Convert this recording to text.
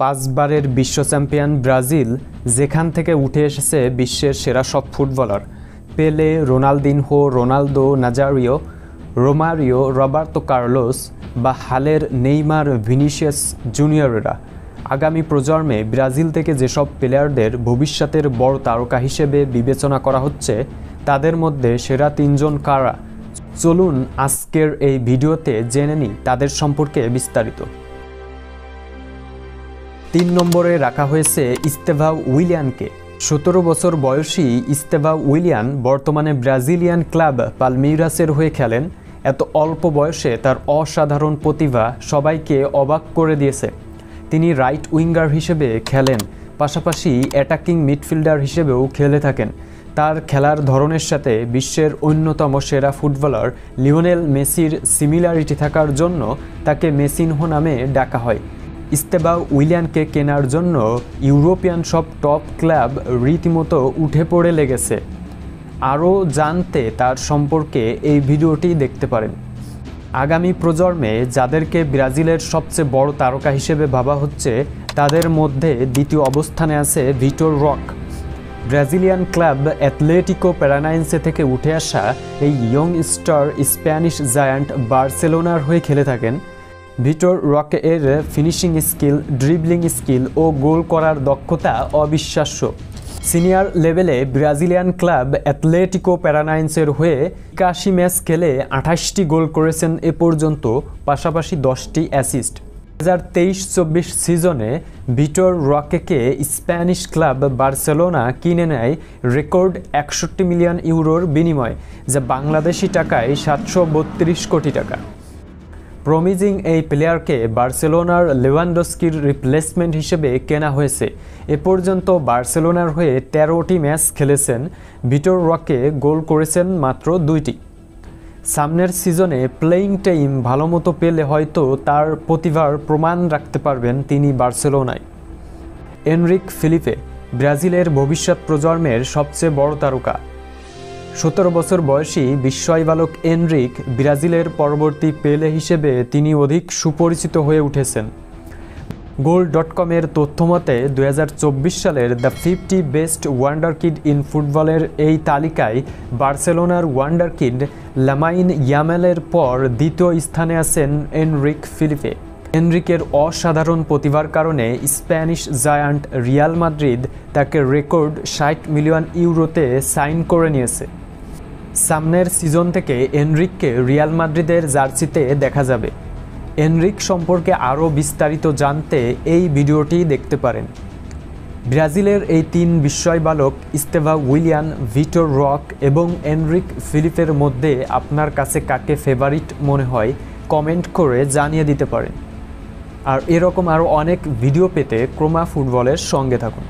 পাঁচবারের বিশ্ব champion Brazil যেখান থেকে উঠে এসেছে বিশ্বের সেরা সব ফুটবলার পেলে, Ronaldinho, Ronaldo Nazario, Romario, Roberto Carlos বা হালের নেইমার, ভিনিসিয়াস জুনিয়ররা আগামী প্রজন্মে ব্রাজিল থেকে যেসব প্লেয়ারদের ভবিষ্যতের বড় তারকা হিসেবে বিবেচনা করা হচ্ছে তাদের মধ্যে সেরা তিনজন কারা, চলুন আজকের এই ভিডিওতে জেনে নিই তাদের সম্পর্কে বিস্তারিত। 3 নম্বরে রাখা হয়েছে ইস্তেভাও উইলিয়ানকে। 17 বছর বয়সী ইস্তেভাও উইলিয়ান বর্তমানে ব্রাজিলিয়ান ক্লাব পালমেইরাসের হয়ে খেলেন। এত অল্প বয়সে তার অসাধারণ প্রতিভা সবাইকে অবাক করে দিয়েছে। তিনি রাইট উইঙ্গার হিসেবে খেলেন, পাশাপাশি অ্যাটাকিং মিডফিল্ডার হিসেবেও খেলে থাকেন। তার খেলার ধরনের সাথে বিশ্বের অন্যতম সেরা ফুটবলার লিওনেল মেসির সিমিলারিটি থাকার জন্য তাকে মেসিনহো নামে ডাকা হয়। ইস্তেভাও উইলিয়ানকে কেনার জন্য ইউরোপিয়ান সব টপ ক্লাব রীতিমতো উঠে পড়ে লেগেছে। আরও জানতে তার সম্পর্কে এই ভিডিওটি দেখতে পারেন। আগামী প্রজন্মে যাদেরকে ব্রাজিলের সবচেয়ে বড় তারকা হিসেবে ভাবা হচ্ছে তাদের মধ্যে দ্বিতীয় অবস্থানে আছে ভিটোর রক। ব্রাজিলিয়ান ক্লাব অ্যাথলেটিকো প্যারানাইনসে থেকে উঠে আসা এই ইয়ং স্টার স্প্যানিশ জায়ান্ট বার্সেলোনার হয়ে খেলে থাকেন। ভিটোর রকের ফিনিশিং স্কিল, ড্রিবলিং স্কিল ও গোল করার দক্ষতা অবিশ্বাস্য। সিনিয়র লেভেলে ব্রাজিলিয়ান ক্লাব অ্যাথলেটিকো প্যারানাইনসের হয়ে 81 ম্যাচ খেলে 28টি গোল করেছেন এ পর্যন্ত, পাশাপাশি 10টি অ্যাসিস্ট। 2023-24 সিজনে ভিটোর রকেকে স্প্যানিশ ক্লাব বার্সেলোনা কিনে নেয় রেকর্ড 61 মিলিয়ন ইউরোর বিনিময়ে, যা বাংলাদেশি টাকায় 732 কোটি টাকা। প্রমিজিং এই প্লেয়ারকে বার্সেলোনার লেভানডস্কির রিপ্লেসমেন্ট হিসেবে কেনা হয়েছে। এ পর্যন্ত বার্সেলোনার হয়ে 13টি ম্যাচ খেলেছেন। ভিটোর রকে গোল করেছেন মাত্র 2টি। সামনের সিজনে প্লেইং টাইম ভালোমতো পেলে হয়তো তার প্রতিভার প্রমাণ রাখতে পারবেন তিনি বার্সেলোনায়। এনরিক ফিলিপে ব্রাজিলের ভবিষ্যৎ প্রজন্মের সবচেয়ে বড় তারকা। 17 বছর বয়সী বিস্ময় বালক এনরিক ব্রাজিলের পরবর্তী পেলে হিসেবে তিনি অধিক সুপরিচিত হয়ে উঠেছেন। গোল.com-এর তথ্যমতে 2024 সালের the 50 best wonder kid in ফুটবলের এই তালিকায় বার্সেলোনার ওয়ান্ডার কিড লামাইন ইয়ামালের পর দ্বিতীয় স্থানে আছেন এনরিক ফিলিপে। এনরিকের অসাধারণ প্রতিভার কারণে স্প্যানিশ জায়ান্ট রিয়াল মাদ্রিদ তাকে রেকর্ড 60 মিলিয়ন ইউরোতে সাইন করে নিয়েছে। সামনের সিজন থেকে এনরিককে রিয়াল মাদ্রিদের জার্সিতে দেখা যাবে। এনরিক সম্পর্কে আরও বিস্তারিত জানতে এই ভিডিওটি দেখতে পারেন। ব্রাজিলের এই 3 বিস্ময় বালক ইস্তেভাও উইলিয়ান, ভিটোর রক এবং এনরিক ফিলিপের মধ্যে আপনার কাছে কাকে ফেভারিট মনে হয় কমেন্ট করে জানিয়ে দিতে পারেন। আর এরকম আরও অনেক ভিডিও পেতে ক্রোমা ফুটবলের সঙ্গে থাকুন।